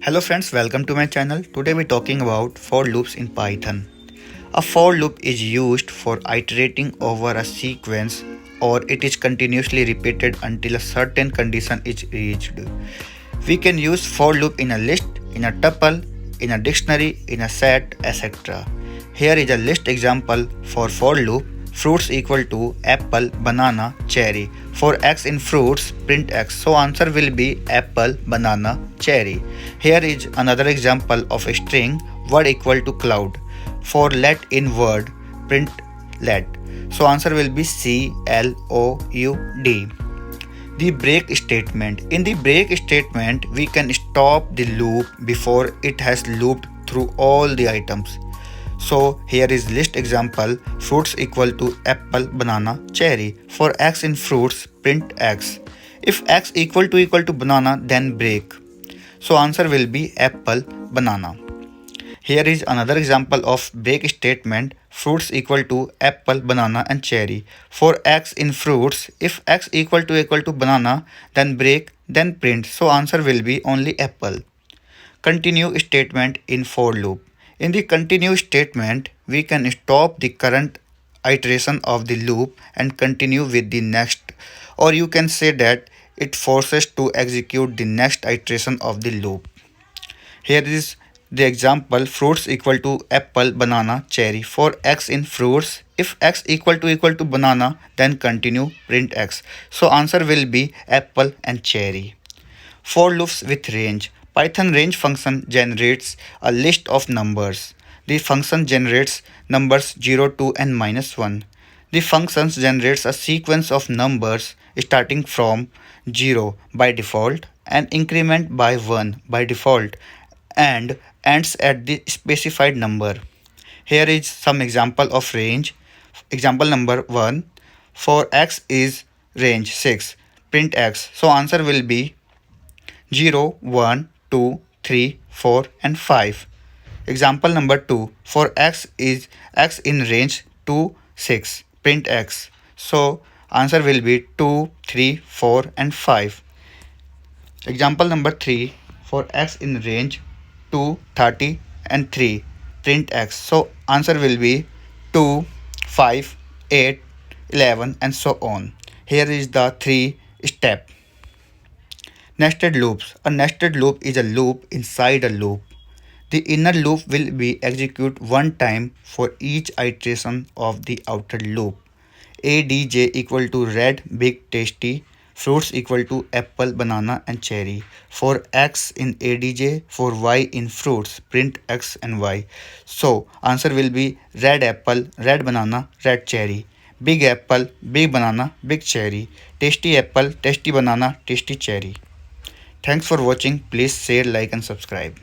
Hello friends, welcome to my channel. Today we're talking about for loops in Python. A for loop is used for iterating over a sequence, or it is continuously repeated until a certain condition is reached. We can use for loop in a list, in a tuple, in a dictionary, in a set, etc. Here is a list example for loop. Fruits equal to apple, banana, cherry. For x in fruits, print x. So answer will be apple, banana, cherry. Here is another example of a string word equal to cloud. For let in word, print let. So answer will be CLOUD. The break statement. In the break statement, we can stop the loop before it has looped through all the items. So here is list example, fruits equal to apple, banana, cherry. For x in fruits, print x. If x equal to banana, then break. So answer will be apple, banana. Here is another example of break statement, fruits equal to apple, banana and cherry. For x in fruits, if x equal to banana, then break, then print. So answer will be only apple. Continue statement in for loop. In the continue statement, we can stop the current iteration of the loop and continue with the next, or you can say that it forces to execute the next iteration of the loop. Here is the example, fruits equal to apple, banana, cherry. For x in fruits, if x equal to banana, then continue, print x. So answer will be apple and cherry. For loops with range. Python range function generates a list of numbers. The function generates numbers 0, 2 and -1. The function generates a sequence of numbers starting from 0 by default and increment by 1 by default and ends at the specified number. Here is some example of range. Example number 1. For x is range 6. Print x. So answer will be 0, 1, 2, 3, 4 and 5. Example number 2. For x is x in range 2, 6. Print x. So answer will be 2, 3, 4 and 5. Example number 3. For x in range 2, 30 and 3. Print x. So answer will be 2, 5, 8, 11 and so on. Here is the 3 step. Nested loops. A nested loop is a loop inside a loop. The inner loop will be executed one time for each iteration of the outer loop. ADJ equal to red, big, tasty. Fruits equal to apple, banana and cherry. For x in ADJ, for y in fruits, print x and y. So answer will be red apple, red banana, red cherry. Big apple, big banana, big cherry. Tasty apple, tasty banana, tasty cherry. Thanks for watching. Please share, like and subscribe.